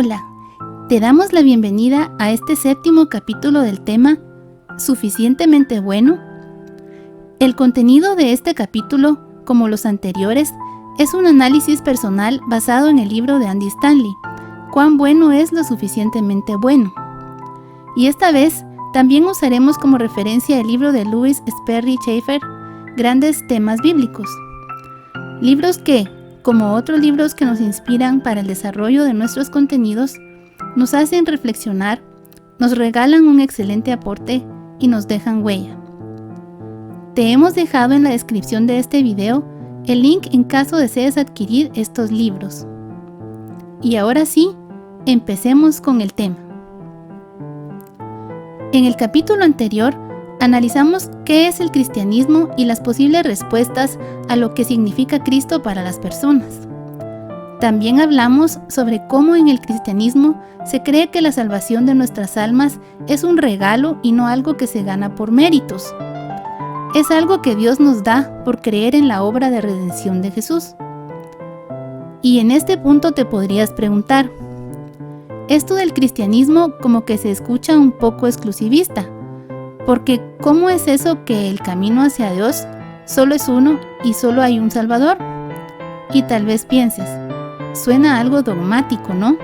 Hola, te damos la bienvenida a este 7º capítulo del tema ¿Suficientemente bueno? El contenido de este capítulo, como los anteriores, es un análisis personal basado en el libro de Andy Stanley, ¿Cuán bueno es lo suficientemente bueno? Y esta vez también usaremos como referencia el libro de Lewis Sperry Chafer, Grandes temas bíblicos. Libros que, como otros libros que nos inspiran para el desarrollo de nuestros contenidos, nos hacen reflexionar, nos regalan un excelente aporte y nos dejan huella. Te hemos dejado en la descripción de este video el link en caso desees adquirir estos libros. Y ahora sí, empecemos con el tema. En el capítulo anterior, analizamos qué es el cristianismo y las posibles respuestas a lo que significa Cristo para las personas. También hablamos sobre cómo en el cristianismo se cree que la salvación de nuestras almas es un regalo y no algo que se gana por méritos. Es algo que Dios nos da por creer en la obra de redención de Jesús. Y en este punto te podrías preguntar, esto del cristianismo como que se escucha un poco exclusivista, porque ¿cómo es eso que el camino hacia Dios solo es uno y solo hay un Salvador? Y tal vez pienses, suena algo dogmático, ¿no?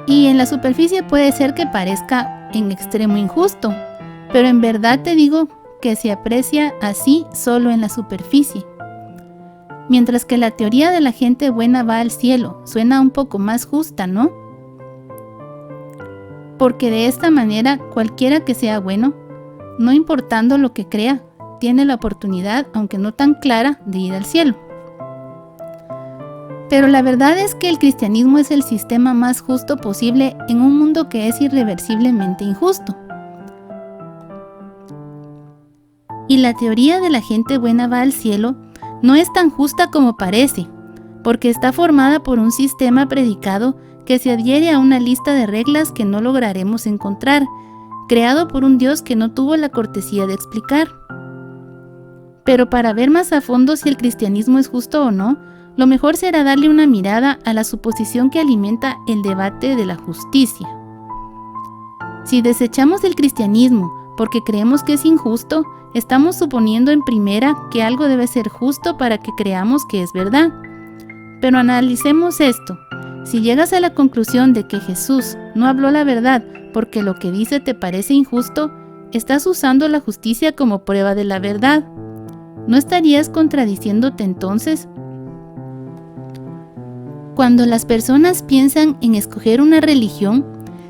Y en la superficie puede ser que parezca en extremo injusto, pero en verdad te digo que se aprecia así solo en la superficie. Mientras que la teoría de la gente buena va al cielo suena un poco más justa, ¿no? Porque de esta manera cualquiera que sea bueno, no importando lo que crea, tiene la oportunidad, aunque no tan clara, de ir al cielo. Pero la verdad es que el cristianismo es el sistema más justo posible en un mundo que es irreversiblemente injusto. Y la teoría de la gente buena va al cielo no es tan justa como parece, porque está formada por un sistema predicado que se adhiere a una lista de reglas que no lograremos encontrar, creado por un Dios que no tuvo la cortesía de explicar. Pero para ver más a fondo si el cristianismo es justo o no, lo mejor será darle una mirada a la suposición que alimenta el debate de la justicia. Si desechamos el cristianismo porque creemos que es injusto, estamos suponiendo en primera que algo debe ser justo para que creamos que es verdad. Pero analicemos esto. Si llegas a la conclusión de que Jesús no habló la verdad porque lo que dice te parece injusto, estás usando la justicia como prueba de la verdad. ¿No estarías contradiciéndote entonces? Cuando las personas piensan en escoger una religión,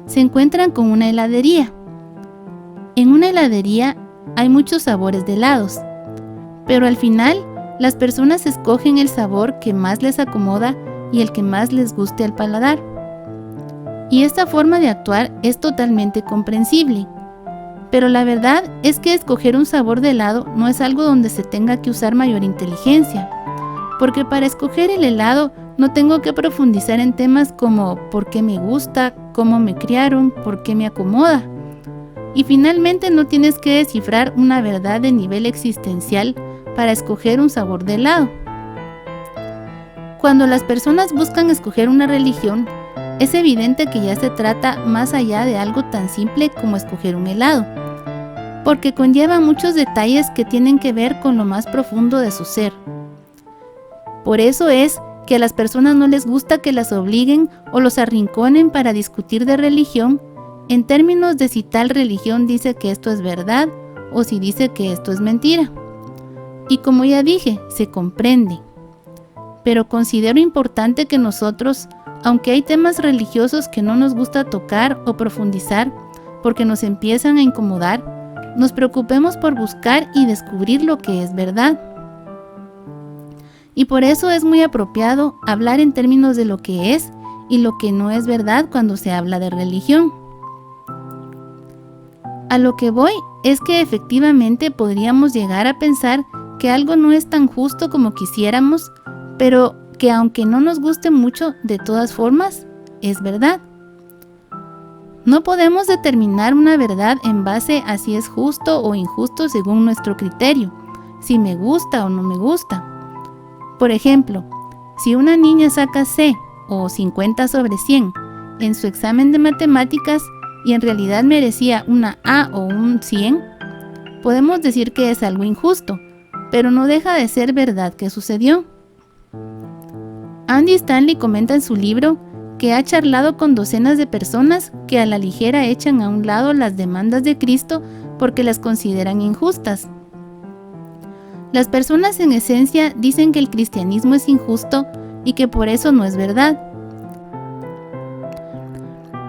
se encuentran con una heladería. En una heladería hay muchos sabores de helados, pero al final las personas escogen el sabor que más les acomoda y el que más les guste al paladar. Y esta forma de actuar es totalmente comprensible. Pero la verdad es que escoger un sabor de helado no es algo donde se tenga que usar mayor inteligencia, porque para escoger el helado no tengo que profundizar en temas como por qué me gusta, cómo me criaron, por qué me acomoda. Y finalmente no tienes que descifrar una verdad de nivel existencial para escoger un sabor de helado. Cuando las personas buscan escoger una religión, es evidente que ya se trata más allá de algo tan simple como escoger un helado, porque conlleva muchos detalles que tienen que ver con lo más profundo de su ser. Por eso es que a las personas no les gusta que las obliguen o los arrinconen para discutir de religión en términos de si tal religión dice que esto es verdad o si dice que esto es mentira. Y como ya dije, se comprende. Pero considero importante que nosotros, aunque hay temas religiosos que no nos gusta tocar o profundizar porque nos empiezan a incomodar, nos preocupemos por buscar y descubrir lo que es verdad. Y por eso es muy apropiado hablar en términos de lo que es y lo que no es verdad cuando se habla de religión. A lo que voy es que efectivamente podríamos llegar a pensar que algo no es tan justo como quisiéramos, pero que aunque no nos guste mucho, de todas formas, es verdad. No podemos determinar una verdad en base a si es justo o injusto según nuestro criterio, si me gusta o no me gusta. Por ejemplo, si una niña saca C o 50 sobre 100 en su examen de matemáticas y en realidad merecía una A o un 100, podemos decir que es algo injusto, pero no deja de ser verdad que sucedió. Andy Stanley comenta en su libro que ha charlado con docenas de personas que a la ligera echan a un lado las demandas de Cristo porque las consideran injustas. Las personas en esencia dicen que el cristianismo es injusto y que por eso no es verdad.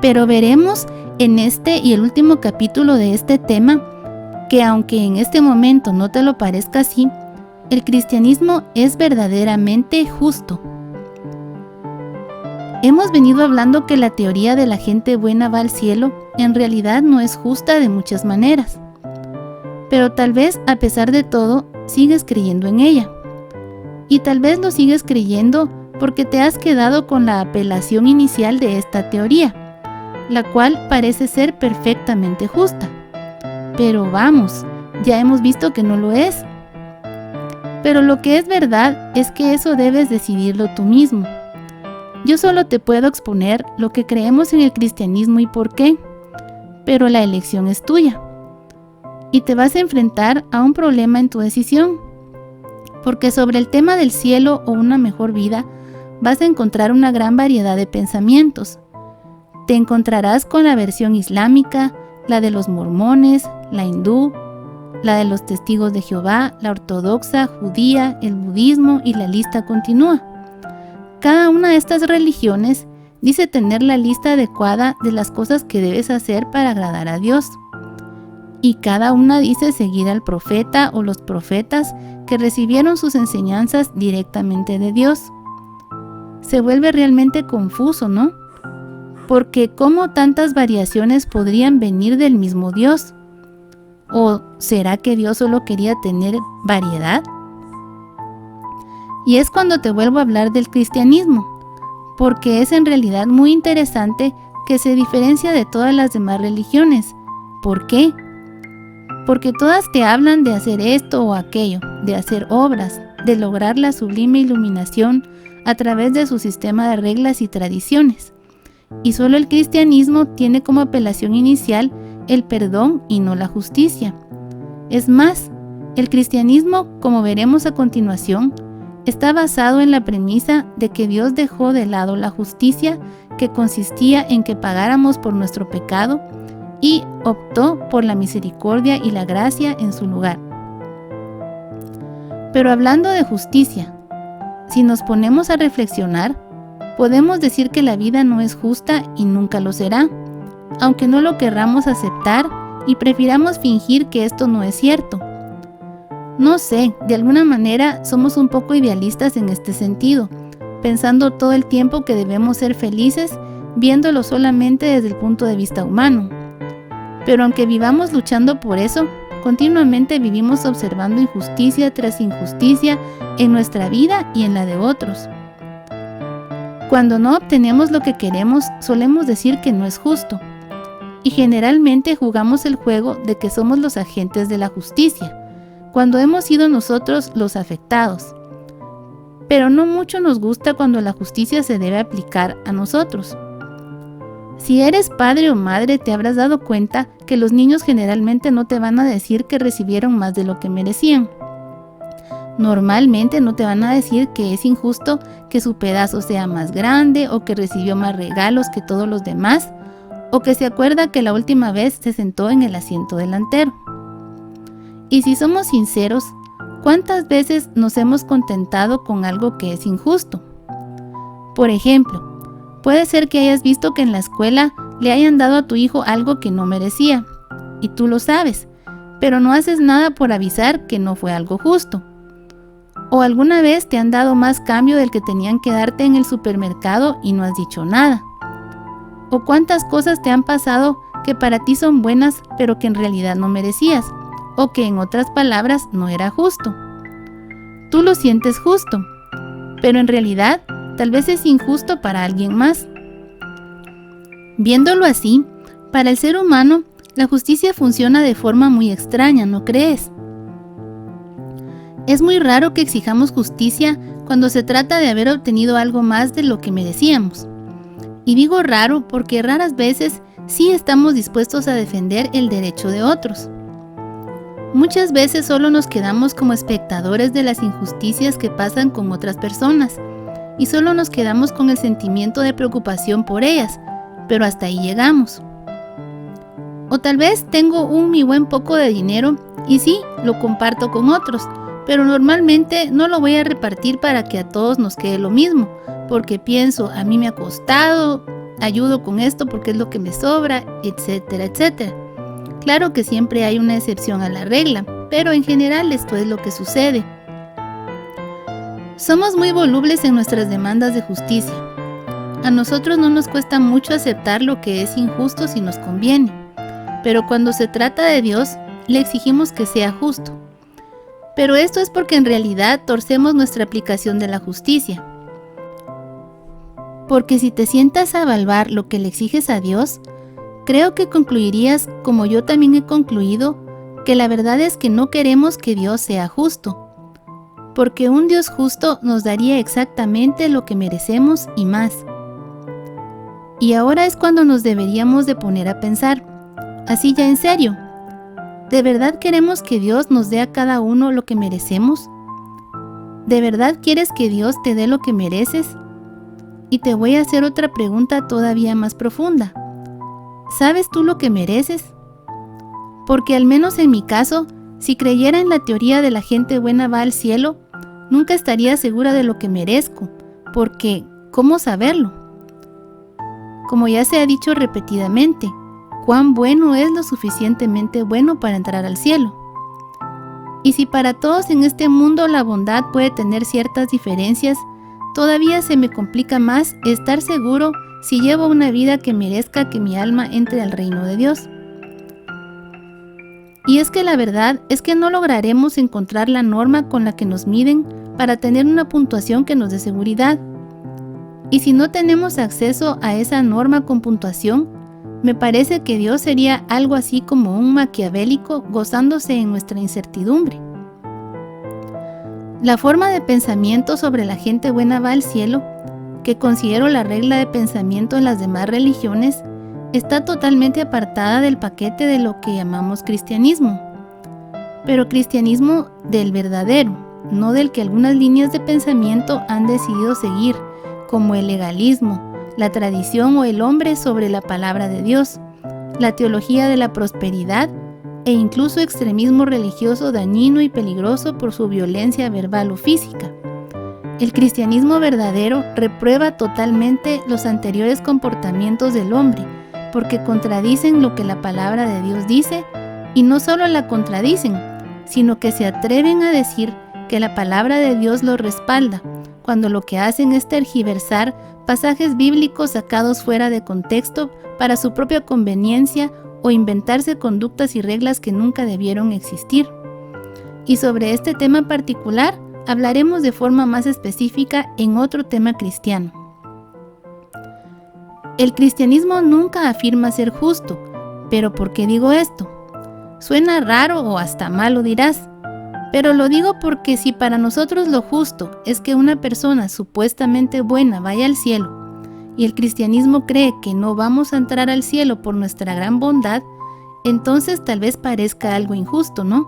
Pero veremos en este y el último capítulo de este tema que aunque en este momento no te lo parezca así, el cristianismo es verdaderamente justo. Hemos venido hablando que la teoría de la gente buena va al cielo en realidad no es justa de muchas maneras. Pero tal vez a pesar de todo sigues creyendo en ella. Y tal vez lo sigues creyendo porque te has quedado con la apelación inicial de esta teoría, la cual parece ser perfectamente justa. Pero vamos, ya hemos visto que no lo es. Pero lo que es verdad es que eso debes decidirlo tú mismo. Yo solo te puedo exponer lo que creemos en el cristianismo y por qué, pero la elección es tuya. Y te vas a enfrentar a un problema en tu decisión, porque sobre el tema del cielo o una mejor vida vas a encontrar una gran variedad de pensamientos. Te encontrarás con la versión islámica, la de los mormones, la hindú, la de los testigos de Jehová, la ortodoxa, judía, el budismo y la lista continúa. Cada una de estas religiones dice tener la lista adecuada de las cosas que debes hacer para agradar a Dios. Y cada una dice seguir al profeta o los profetas que recibieron sus enseñanzas directamente de Dios. Se vuelve realmente confuso, ¿no? Porque ¿cómo tantas variaciones podrían venir del mismo Dios? ¿O será que Dios solo quería tener variedad? Y es cuando te vuelvo a hablar del cristianismo, porque es en realidad muy interesante que se diferencia de todas las demás religiones. ¿Por qué? Porque todas te hablan de hacer esto o aquello, de hacer obras, de lograr la sublime iluminación a través de su sistema de reglas y tradiciones. Y solo el cristianismo tiene como apelación inicial el perdón y no la justicia. Es más, el cristianismo, como veremos a continuación, está basado en la premisa de que Dios dejó de lado la justicia que consistía en que pagáramos por nuestro pecado y optó por la misericordia y la gracia en su lugar. Pero hablando de justicia, si nos ponemos a reflexionar, podemos decir que la vida no es justa y nunca lo será, aunque no lo querramos aceptar y prefiramos fingir que esto no es cierto. No sé, de alguna manera somos un poco idealistas en este sentido, pensando todo el tiempo que debemos ser felices, viéndolo solamente desde el punto de vista humano. Pero aunque vivamos luchando por eso, continuamente vivimos observando injusticia tras injusticia en nuestra vida y en la de otros. Cuando no obtenemos lo que queremos, solemos decir que no es justo. Y generalmente jugamos el juego de que somos los agentes de la justicia, cuando hemos sido nosotros los afectados. Pero no mucho nos gusta cuando la justicia se debe aplicar a nosotros. Si eres padre o madre, te habrás dado cuenta que los niños generalmente no te van a decir que recibieron más de lo que merecían. Normalmente no te van a decir que es injusto que su pedazo sea más grande o que recibió más regalos que todos los demás o que se acuerda que la última vez se sentó en el asiento delantero. Y si somos sinceros, ¿cuántas veces nos hemos contentado con algo que es injusto? Por ejemplo, puede ser que hayas visto que en la escuela le hayan dado a tu hijo algo que no merecía, y tú lo sabes, pero no haces nada por avisar que no fue algo justo. O alguna vez te han dado más cambio del que tenían que darte en el supermercado y no has dicho nada. O cuántas cosas te han pasado que para ti son buenas pero que en realidad no merecías, o que en otras palabras no era justo. Tú lo sientes justo, pero en realidad tal vez es injusto para alguien más. Viéndolo así, para el ser humano, la justicia funciona de forma muy extraña, ¿no crees? Es muy raro que exijamos justicia cuando se trata de haber obtenido algo más de lo que merecíamos. Y digo raro porque raras veces sí estamos dispuestos a defender el derecho de otros. Muchas veces solo nos quedamos como espectadores de las injusticias que pasan con otras personas y solo nos quedamos con el sentimiento de preocupación por ellas, pero hasta ahí llegamos. O tal vez tengo un mi buen poco de dinero y sí, lo comparto con otros, pero normalmente no lo voy a repartir para que a todos nos quede lo mismo, porque pienso, a mí me ha costado, ayudo con esto porque es lo que me sobra, etcétera, etcétera. Claro que siempre hay una excepción a la regla, pero en general esto es lo que sucede. Somos muy volubles en nuestras demandas de justicia. A nosotros no nos cuesta mucho aceptar lo que es injusto si nos conviene, pero cuando se trata de Dios, le exigimos que sea justo. Pero esto es porque en realidad torcemos nuestra aplicación de la justicia. Porque si te sientas a evaluar lo que le exiges a Dios, creo que concluirías, como yo también he concluido, que la verdad es que no queremos que Dios sea justo. Porque un Dios justo nos daría exactamente lo que merecemos y más. Y ahora es cuando nos deberíamos de poner a pensar, así ya en serio, ¿de verdad queremos que Dios nos dé a cada uno lo que merecemos? ¿De verdad quieres que Dios te dé lo que mereces? Y te voy a hacer otra pregunta todavía más profunda. ¿Sabes tú lo que mereces? Porque al menos en mi caso, si creyera en la teoría de la gente buena va al cielo, nunca estaría segura de lo que merezco, porque ¿cómo saberlo? Como ya se ha dicho repetidamente, ¿cuán bueno es lo suficientemente bueno para entrar al cielo? Y si para todos en este mundo la bondad puede tener ciertas diferencias, todavía se me complica más estar seguro si llevo una vida que merezca que mi alma entre al reino de Dios. Y es que la verdad es que no lograremos encontrar la norma con la que nos miden para tener una puntuación que nos dé seguridad. Y si no tenemos acceso a esa norma con puntuación, me parece que Dios sería algo así como un maquiavélico gozándose en nuestra incertidumbre. La forma de pensamiento sobre la gente buena va al cielo, que considero la regla de pensamiento en las demás religiones, está totalmente apartada del paquete de lo que llamamos cristianismo. Pero cristianismo del verdadero, no del que algunas líneas de pensamiento han decidido seguir, como el legalismo, la tradición o el hombre sobre la palabra de Dios, la teología de la prosperidad e incluso extremismo religioso dañino y peligroso por su violencia verbal o física. El cristianismo verdadero reprueba totalmente los anteriores comportamientos del hombre, porque contradicen lo que la palabra de Dios dice, y no solo la contradicen, sino que se atreven a decir que la palabra de Dios lo respalda, cuando lo que hacen es tergiversar pasajes bíblicos sacados fuera de contexto para su propia conveniencia o inventarse conductas y reglas que nunca debieron existir. Y sobre este tema particular hablaremos de forma más específica en otro tema cristiano. El cristianismo nunca afirma ser justo, pero ¿por qué digo esto? Suena raro o hasta malo dirás, pero lo digo porque si para nosotros lo justo es que una persona supuestamente buena vaya al cielo, y el cristianismo cree que no vamos a entrar al cielo por nuestra gran bondad, entonces tal vez parezca algo injusto, ¿no?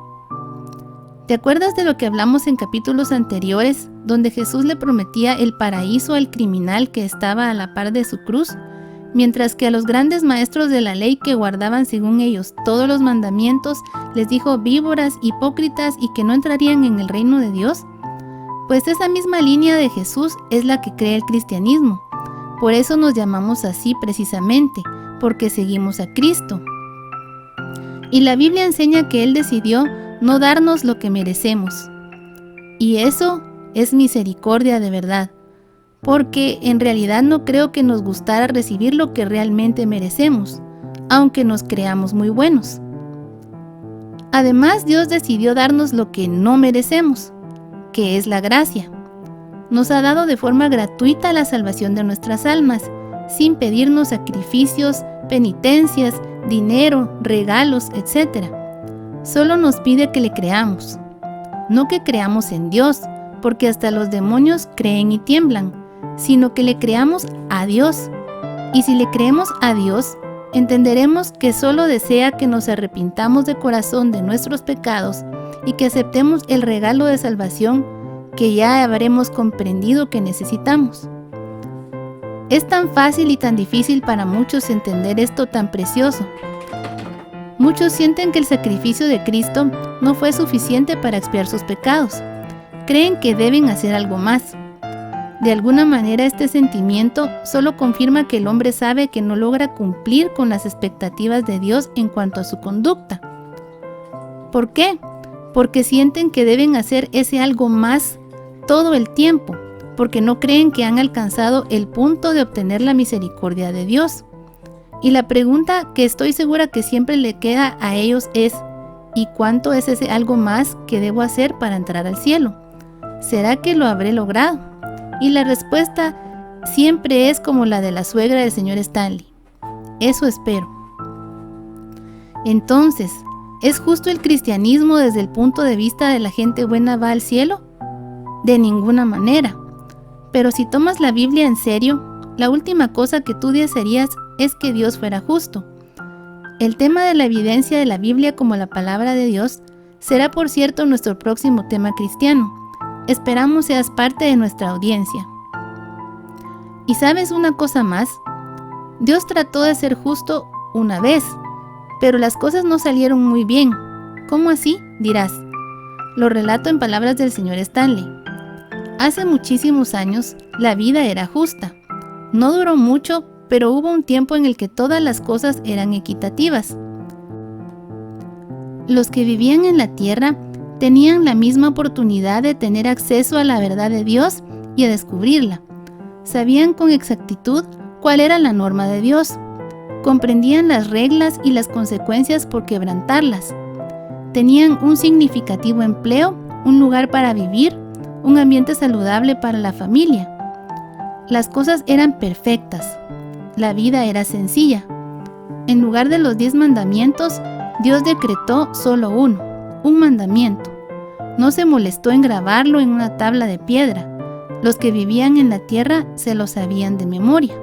¿Te acuerdas de lo que hablamos en capítulos anteriores, donde Jesús le prometía el paraíso al criminal que estaba a la par de su cruz, mientras que a los grandes maestros de la ley que guardaban según ellos todos los mandamientos, les dijo víboras, hipócritas y que no entrarían en el reino de Dios? Pues esa misma línea de Jesús es la que cree el cristianismo. Por eso nos llamamos así precisamente, porque seguimos a Cristo. Y la Biblia enseña que Él decidió no darnos lo que merecemos. Y eso es misericordia de verdad, porque en realidad no creo que nos gustara recibir lo que realmente merecemos, aunque nos creamos muy buenos. Además, Dios decidió darnos lo que no merecemos, que es la gracia. Nos ha dado de forma gratuita la salvación de nuestras almas, sin pedirnos sacrificios, penitencias, dinero, regalos, etc. Solo nos pide que le creamos. no que creamos en Dios, porque hasta los demonios creen y tiemblan, sino que le creamos a Dios. Y si le creemos a Dios, entenderemos que solo desea que nos arrepintamos de corazón de nuestros pecados y que aceptemos el regalo de salvación que ya habremos comprendido que necesitamos. Es tan fácil y tan difícil para muchos entender esto tan precioso. Muchos sienten que el sacrificio de Cristo no fue suficiente para expiar sus pecados. Creen que deben hacer algo más. De alguna manera este sentimiento solo confirma que el hombre sabe que no logra cumplir con las expectativas de Dios en cuanto a su conducta. ¿Por qué? Porque sienten que deben hacer ese algo más todo el tiempo, porque no creen que han alcanzado el punto de obtener la misericordia de Dios. Y la pregunta que estoy segura que siempre le queda a ellos es: ¿y cuánto es ese algo más que debo hacer para entrar al cielo? ¿Será que lo habré logrado? Y la respuesta siempre es como la de la suegra del señor Stanley: eso espero. Entonces, ¿es justo el cristianismo desde el punto de vista de la gente buena va al cielo? De ninguna manera. Pero si tomas la Biblia en serio, la última cosa que tú desearías es que Dios fuera justo. El tema de la evidencia de la Biblia como la palabra de Dios será, por cierto, nuestro próximo tema cristiano. Esperamos seas parte de nuestra audiencia. ¿Y sabes una cosa más? Dios trató de ser justo una vez, pero las cosas no salieron muy bien. ¿Cómo así?, dirás. Lo relato en palabras del señor Stanley. Hace muchísimos años, la vida era justa. No duró mucho, pero hubo un tiempo en el que todas las cosas eran equitativas. Los que vivían en la tierra tenían la misma oportunidad de tener acceso a la verdad de Dios y a descubrirla. Sabían con exactitud cuál era la norma de Dios. Comprendían las reglas y las consecuencias por quebrantarlas. Tenían un significativo empleo, un lugar para vivir, un ambiente saludable para la familia. Las cosas eran perfectas. La vida era sencilla. En lugar de los 10 mandamientos, Dios decretó solo uno, un mandamiento. No se molestó en grabarlo en una tabla de piedra. Los que vivían en la tierra se lo sabían de memoria.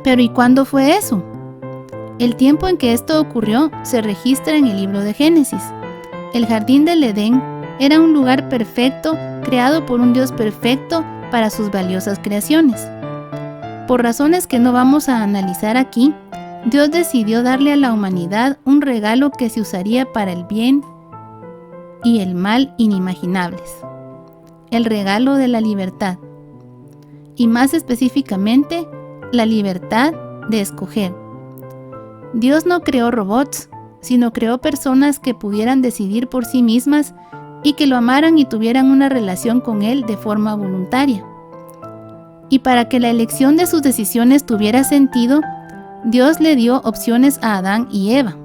Pero ¿y cuándo fue eso? El tiempo en que esto ocurrió se registra en el libro de Génesis. El jardín del Edén era un lugar perfecto, creado por un Dios perfecto para sus valiosas creaciones. Por razones que no vamos a analizar aquí, Dios decidió darle a la humanidad un regalo que se usaría para el bien y el mal inimaginables: el regalo de la libertad, y más específicamente, la libertad de escoger. Dios no creó robots, sino creó personas que pudieran decidir por sí mismas y que lo amaran y tuvieran una relación con Él de forma voluntaria. Y para que la elección de sus decisiones tuviera sentido, Dios le dio opciones a Adán y Eva.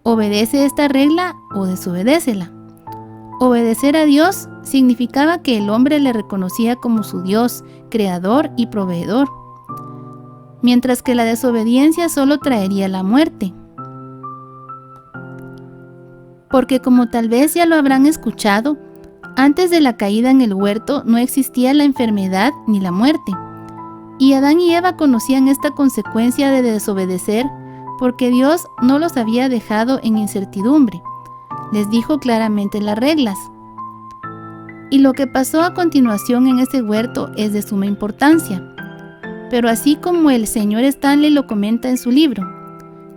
Obedece esta regla o desobedécela. Obedecer a Dios significaba que el hombre le reconocía como su Dios, creador y proveedor, mientras que la desobediencia solo traería la muerte. Porque, como tal vez ya lo habrán escuchado, antes de la caída en el huerto no existía la enfermedad ni la muerte. Y Adán y Eva conocían esta consecuencia de desobedecer porque Dios no los había dejado en incertidumbre. Les dijo claramente las reglas. Y lo que pasó a continuación en ese huerto es de suma importancia. Pero así como el señor Stanley lo comenta en su libro,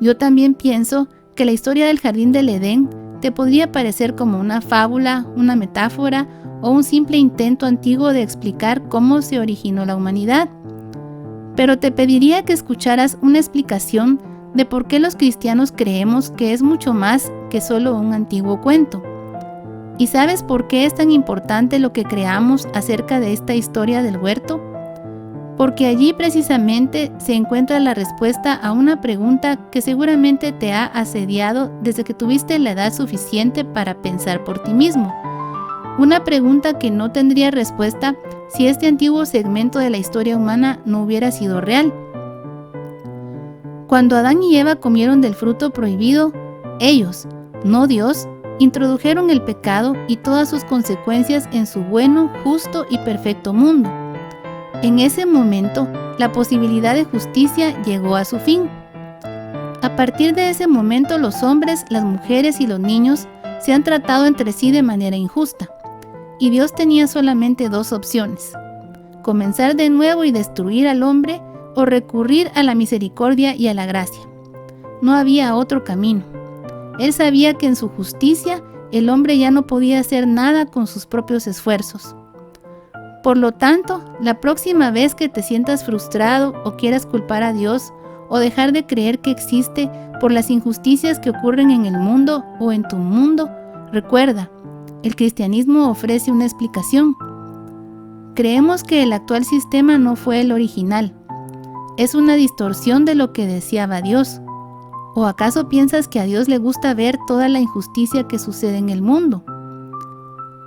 yo también pienso que la historia del jardín del Edén te podría parecer como una fábula, una metáfora o un simple intento antiguo de explicar cómo se originó la humanidad. Pero te pediría que escucharas una explicación de por qué los cristianos creemos que es mucho más que solo un antiguo cuento. ¿Y sabes por qué es tan importante lo que creamos acerca de esta historia del huerto? Porque allí precisamente se encuentra la respuesta a una pregunta que seguramente te ha asediado desde que tuviste la edad suficiente para pensar por ti mismo. Una pregunta que no tendría respuesta si este antiguo segmento de la historia humana no hubiera sido real. Cuando Adán y Eva comieron del fruto prohibido, ellos, no Dios, introdujeron el pecado y todas sus consecuencias en su bueno, justo y perfecto mundo. En ese momento, la posibilidad de justicia llegó a su fin. A partir de ese momento, los hombres, las mujeres y los niños se han tratado entre sí de manera injusta, y Dios tenía solamente dos opciones: comenzar de nuevo y destruir al hombre, o recurrir a la misericordia y a la gracia. No había otro camino. Él sabía que en su justicia el hombre ya no podía hacer nada con sus propios esfuerzos. Por lo tanto, la próxima vez que te sientas frustrado o quieras culpar a Dios o dejar de creer que existe por las injusticias que ocurren en el mundo o en tu mundo, recuerda, el cristianismo ofrece una explicación. Creemos que el actual sistema no fue el original. Es una distorsión de lo que deseaba Dios. ¿O acaso piensas que a Dios le gusta ver toda la injusticia que sucede en el mundo?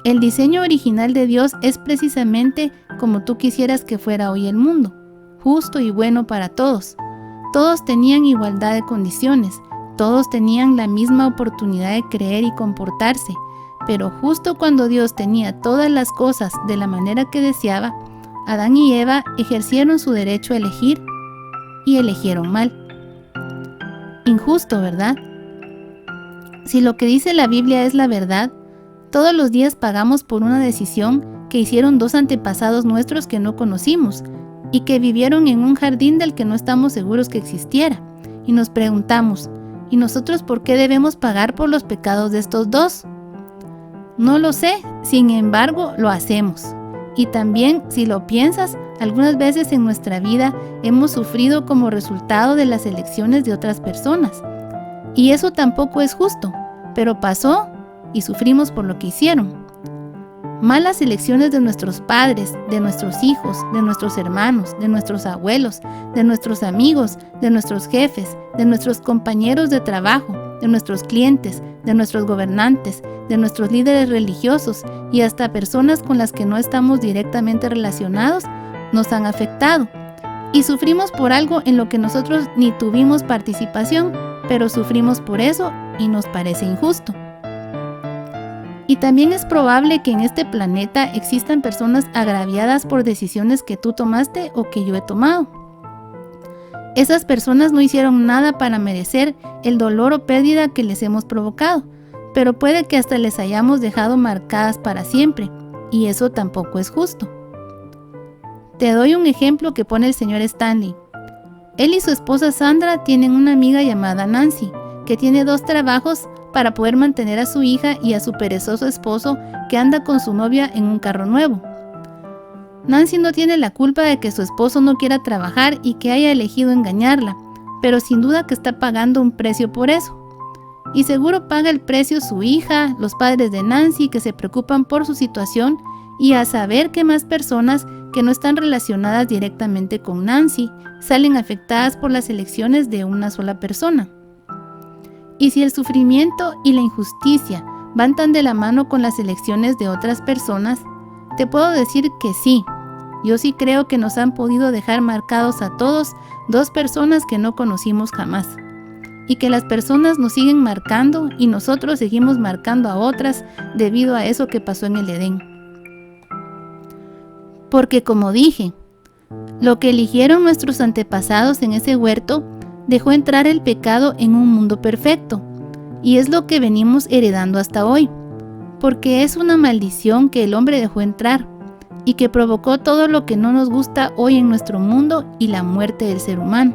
El diseño original de Dios es precisamente como tú quisieras que fuera hoy el mundo, justo y bueno para todos. Todos tenían igualdad de condiciones, todos tenían la misma oportunidad de creer y comportarse, pero justo cuando Dios tenía todas las cosas de la manera que deseaba, Adán y Eva ejercieron su derecho a elegir y eligieron mal. Injusto, ¿verdad? Si lo que dice la Biblia es la verdad, todos los días pagamos por una decisión que hicieron dos antepasados nuestros que no conocimos y que vivieron en un jardín del que no estamos seguros que existiera. Y nos preguntamos, ¿y nosotros por qué debemos pagar por los pecados de estos dos? No lo sé, sin embargo, lo hacemos. Y también, si lo piensas, algunas veces en nuestra vida hemos sufrido como resultado de las elecciones de otras personas. Y eso tampoco es justo, pero pasó y sufrimos por lo que hicieron. Malas elecciones de nuestros padres, de nuestros hijos, de nuestros hermanos, de nuestros abuelos, de nuestros amigos, de nuestros jefes, de nuestros compañeros de trabajo, de nuestros clientes, de nuestros gobernantes, de nuestros líderes religiosos y hasta personas con las que no estamos directamente relacionados, nos han afectado. Y sufrimos por algo en lo que nosotros ni tuvimos participación, pero sufrimos por eso y nos parece injusto. Y también es probable que en este planeta existan personas agraviadas por decisiones que tú tomaste o que yo he tomado. Esas personas no hicieron nada para merecer el dolor o pérdida que les hemos provocado, pero puede que hasta les hayamos dejado marcadas para siempre, y eso tampoco es justo. Te doy un ejemplo que pone el señor Stanley. Él y su esposa Sandra tienen una amiga llamada Nancy, que tiene 2 trabajos para poder mantener a su hija y a su perezoso esposo que anda con su novia en un carro nuevo. Nancy no tiene la culpa de que su esposo no quiera trabajar y que haya elegido engañarla, pero sin duda que está pagando un precio por eso. Y seguro paga el precio su hija, los padres de Nancy que se preocupan por su situación y a saber que más personas que no están relacionadas directamente con Nancy salen afectadas por las elecciones de una sola persona. Y si el sufrimiento y la injusticia van tan de la mano con las elecciones de otras personas, te puedo decir que sí. Yo sí creo que nos han podido dejar marcados a todos 2 personas que no conocimos jamás. Y que las personas nos siguen marcando y nosotros seguimos marcando a otras debido a eso que pasó en el Edén. Porque como dije, lo que eligieron nuestros antepasados en ese huerto dejó entrar el pecado en un mundo perfecto, y es lo que venimos heredando hasta hoy, porque es una maldición que el hombre dejó entrar, y que provocó todo lo que no nos gusta hoy en nuestro mundo y la muerte del ser humano.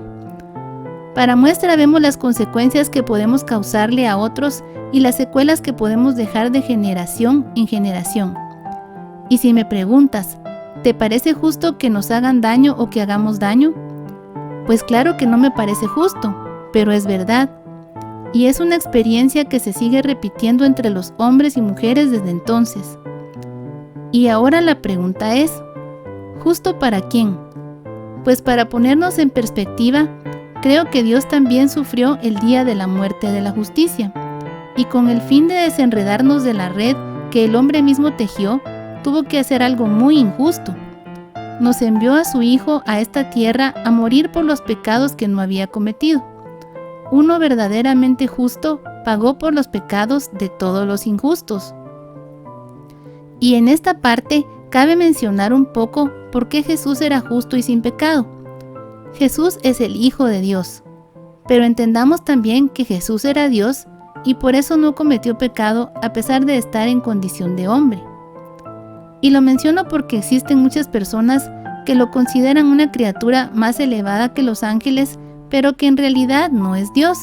Para muestra vemos las consecuencias que podemos causarle a otros y las secuelas que podemos dejar de generación en generación. Y si me preguntas, ¿te parece justo que nos hagan daño o que hagamos daño? Pues claro que no me parece justo, pero es verdad. Y es una experiencia que se sigue repitiendo entre los hombres y mujeres desde entonces. Y ahora la pregunta es, ¿justo para quién? Pues para ponernos en perspectiva, creo que Dios también sufrió el día de la muerte de la justicia, y con el fin de desenredarnos de la red que el hombre mismo tejió, tuvo que hacer algo muy injusto. Nos envió a su Hijo a esta tierra a morir por los pecados que no había cometido. Uno verdaderamente justo pagó por los pecados de todos los injustos. Y en esta parte cabe mencionar un poco por qué Jesús era justo y sin pecado. Jesús es el Hijo de Dios, pero entendamos también que Jesús era Dios y por eso no cometió pecado a pesar de estar en condición de hombre. Y lo menciono porque existen muchas personas que lo consideran una criatura más elevada que los ángeles, pero que en realidad no es Dios.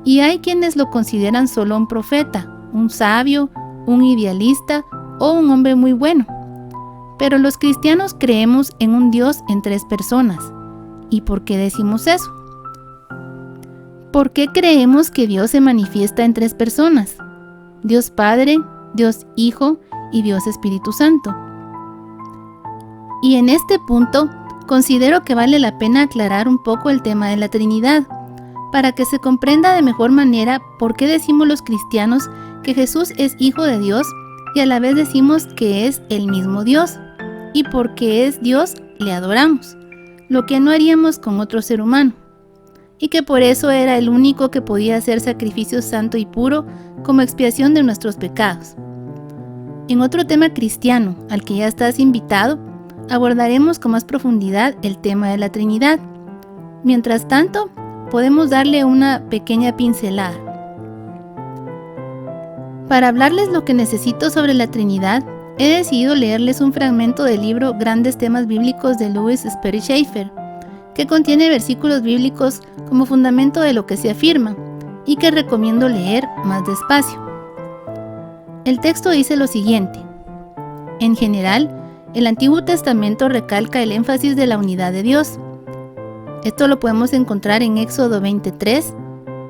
Y hay quienes lo consideran solo un profeta, un sabio, un idealista o un hombre muy bueno. Pero los cristianos creemos en un Dios en 3 personas. ¿Y por qué decimos eso? ¿Por qué creemos que Dios se manifiesta en 3 personas? Dios Padre, Dios Hijo y Dios Espíritu Santo. Y en este punto, considero que vale la pena aclarar un poco el tema de la Trinidad, para que se comprenda de mejor manera por qué decimos los cristianos que Jesús es Hijo de Dios y a la vez decimos que es el mismo Dios, y porque es Dios le adoramos, lo que no haríamos con otro ser humano, y que por eso era el único que podía hacer sacrificio santo y puro como expiación de nuestros pecados. En otro tema cristiano, al que ya estás invitado, abordaremos con más profundidad el tema de la Trinidad. Mientras tanto, podemos darle una pequeña pincelada. Para hablarles lo que necesito sobre la Trinidad, he decidido leerles un fragmento del libro Grandes Temas Bíblicos de Louis Sperry Chafer, que contiene versículos bíblicos como fundamento de lo que se afirma y que recomiendo leer más despacio. El texto dice lo siguiente: en general, el Antiguo Testamento recalca el énfasis de la unidad de Dios. Esto lo podemos encontrar en Éxodo 23,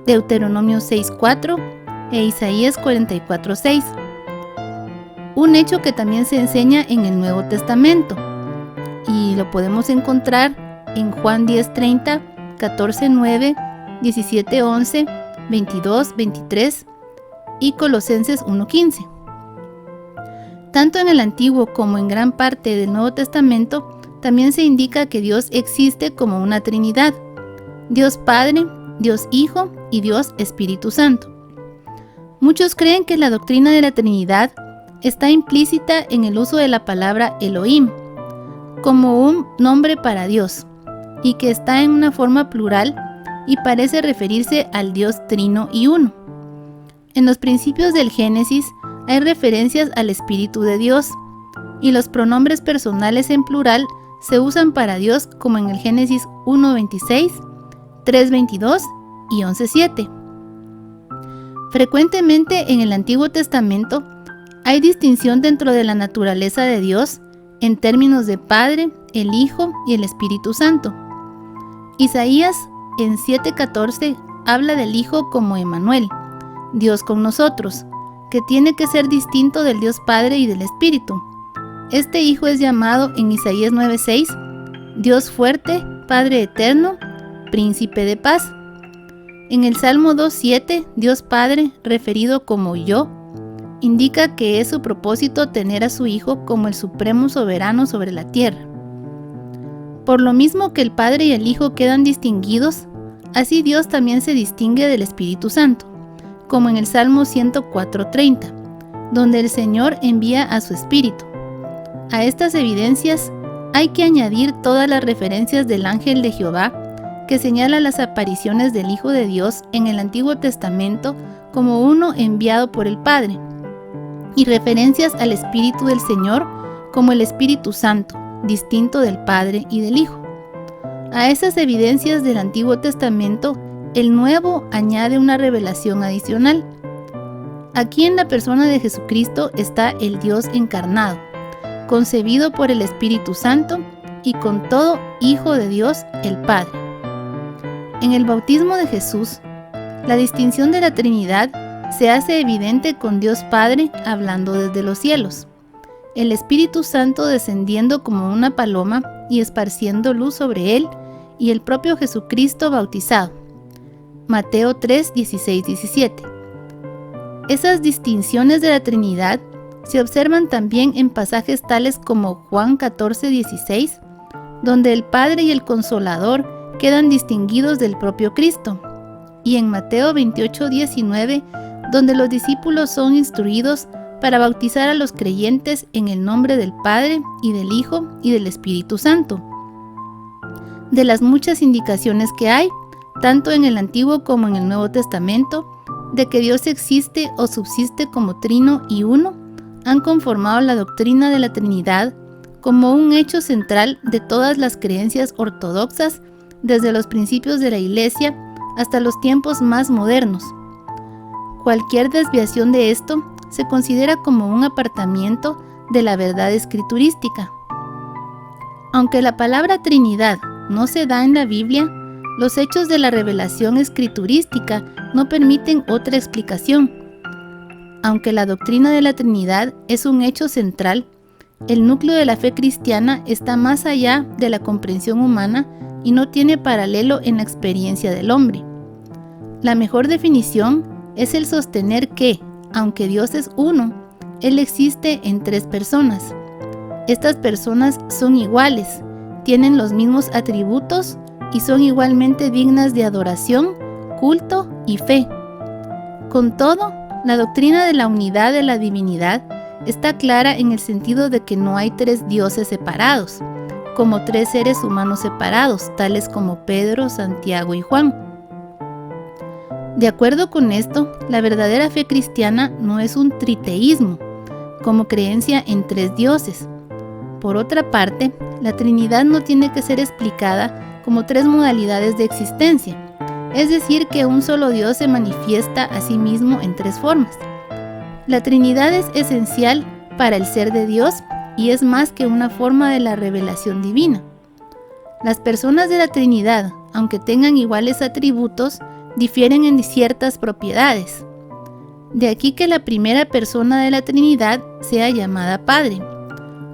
Deuteronomio 6:4 e Isaías 44:6. Un hecho que también se enseña en el Nuevo Testamento y lo podemos encontrar en Juan 10:30, 14:9, 17:11, 22:23 y Colosenses 1:15. Tanto en el Antiguo como en gran parte del Nuevo Testamento también se indica que Dios existe como una Trinidad: Dios Padre, Dios Hijo y Dios Espíritu Santo. Muchos creen que la doctrina de la Trinidad está implícita en el uso de la palabra Elohim como un nombre para Dios y que está en una forma plural y parece referirse al Dios Trino y Uno. En los principios del Génesis hay referencias al Espíritu de Dios y los pronombres personales en plural se usan para Dios como en el Génesis 1:26, 3:22 y 11:7. Frecuentemente en el Antiguo Testamento hay distinción dentro de la naturaleza de Dios en términos de Padre, el Hijo y el Espíritu Santo. Isaías en 7:14 habla del Hijo como Emmanuel, Dios con nosotros, que tiene que ser distinto del Dios Padre y del Espíritu. Este Hijo es llamado en Isaías 9:6 Dios fuerte, Padre eterno, Príncipe de paz. En el Salmo 2:7, Dios Padre, referido como yo, indica que es su propósito tener a su Hijo como el supremo soberano sobre la tierra. Por lo mismo que el Padre y el Hijo quedan distinguidos, así Dios también se distingue del Espíritu Santo, como en el Salmo 104:30, donde el Señor envía a su Espíritu. A estas evidencias hay que añadir todas las referencias del ángel de Jehová, que señala las apariciones del Hijo de Dios en el Antiguo Testamento como uno enviado por el Padre, y referencias al Espíritu del Señor como el Espíritu Santo, distinto del Padre y del Hijo. A esas evidencias del Antiguo Testamento, el Nuevo añade una revelación adicional. Aquí en la persona de Jesucristo está el Dios encarnado, concebido por el Espíritu Santo y con todo Hijo de Dios el Padre. En el bautismo de Jesús, la distinción de la Trinidad se hace evidente con Dios Padre hablando desde los cielos, el Espíritu Santo descendiendo como una paloma y esparciendo luz sobre él, y el propio Jesucristo bautizado. Mateo 3, 16, 17. Esas distinciones de la Trinidad se observan también en pasajes tales como Juan 14, 16, donde el Padre y el Consolador quedan distinguidos del propio Cristo, y en Mateo 28:19, donde los discípulos son instruidos para bautizar a los creyentes en el nombre del Padre y del Hijo y del Espíritu Santo. De las muchas indicaciones que hay, tanto en el Antiguo como en el Nuevo Testamento, de que Dios existe o subsiste como trino y uno, han conformado la doctrina de la Trinidad como un hecho central de todas las creencias ortodoxas desde los principios de la Iglesia hasta los tiempos más modernos. Cualquier desviación de esto se considera como un apartamiento de la verdad escriturística. Aunque la palabra Trinidad no se da en la Biblia, los hechos de la revelación escriturística no permiten otra explicación. Aunque la doctrina de la Trinidad es un hecho central, el núcleo de la fe cristiana está más allá de la comprensión humana y no tiene paralelo en la experiencia del hombre. La mejor definición es el sostener que, aunque Dios es uno, Él existe en tres personas. Estas personas son iguales, tienen los mismos atributos y son igualmente dignas de adoración, culto y fe. Con todo, la doctrina de la unidad de la divinidad está clara en el sentido de que no hay tres dioses separados, como tres seres humanos separados, tales como Pedro, Santiago y Juan. De acuerdo con esto, la verdadera fe cristiana no es un triteísmo, como creencia en tres dioses. Por otra parte, la Trinidad no tiene que ser explicada como tres modalidades de existencia, es decir, que un solo Dios se manifiesta a sí mismo en tres formas. La Trinidad es esencial para el ser de Dios y es más que una forma de la revelación divina. Las personas de la Trinidad, aunque tengan iguales atributos, difieren en ciertas propiedades. De aquí que la primera persona de la Trinidad sea llamada Padre.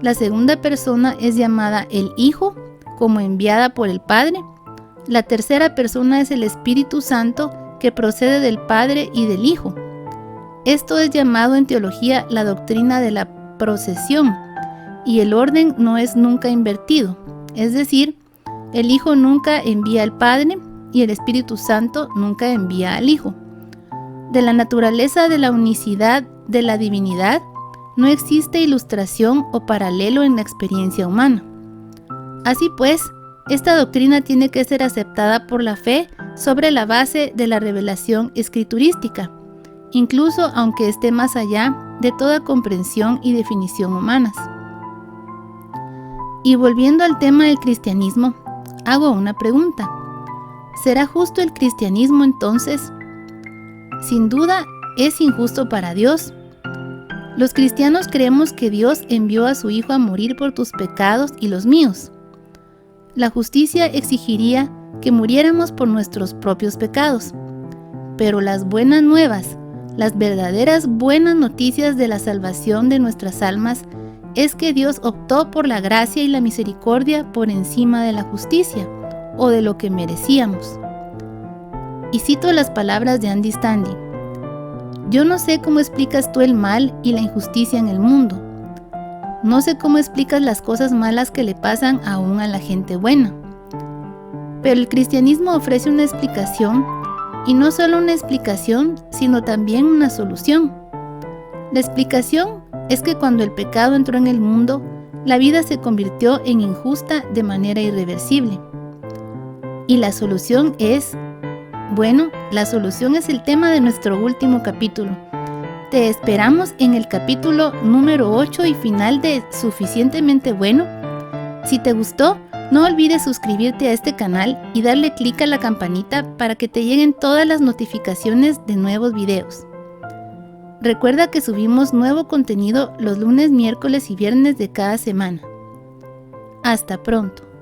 La segunda persona es llamada el Hijo, como enviada por el Padre. La tercera persona es el Espíritu Santo, que procede del Padre y del Hijo. Esto es llamado en teología la doctrina de la procesión, y el orden no es nunca invertido, es decir, el Hijo nunca envía al Padre y el Espíritu Santo nunca envía al Hijo. De la naturaleza de la unicidad de la divinidad, no existe ilustración o paralelo en la experiencia humana. Así pues, esta doctrina tiene que ser aceptada por la fe sobre la base de la revelación escriturística, incluso aunque esté más allá de toda comprensión y definición humanas. Y volviendo al tema del cristianismo, hago una pregunta. ¿Será justo el cristianismo entonces? Sin duda, es injusto para Dios. Los cristianos creemos que Dios envió a su Hijo a morir por tus pecados y los míos. La justicia exigiría que muriéramos por nuestros propios pecados. Pero las buenas nuevas, las verdaderas buenas noticias de la salvación de nuestras almas, es que Dios optó por la gracia y la misericordia por encima de la justicia, o de lo que merecíamos. Y cito las palabras de Andy Stanley. Yo no sé cómo explicas tú el mal y la injusticia en el mundo. No sé cómo explicas las cosas malas que le pasan aún a la gente buena. Pero el cristianismo ofrece una explicación, y no solo una explicación, sino también una solución. La explicación es que cuando el pecado entró en el mundo, la vida se convirtió en injusta de manera irreversible. Y la solución es, la solución es el tema de nuestro último capítulo. Te esperamos en el capítulo número 8 y final de Suficientemente Bueno. Si te gustó, no olvides suscribirte a este canal y darle clic a la campanita para que te lleguen todas las notificaciones de nuevos videos. Recuerda que subimos nuevo contenido los lunes, miércoles y viernes de cada semana. Hasta pronto.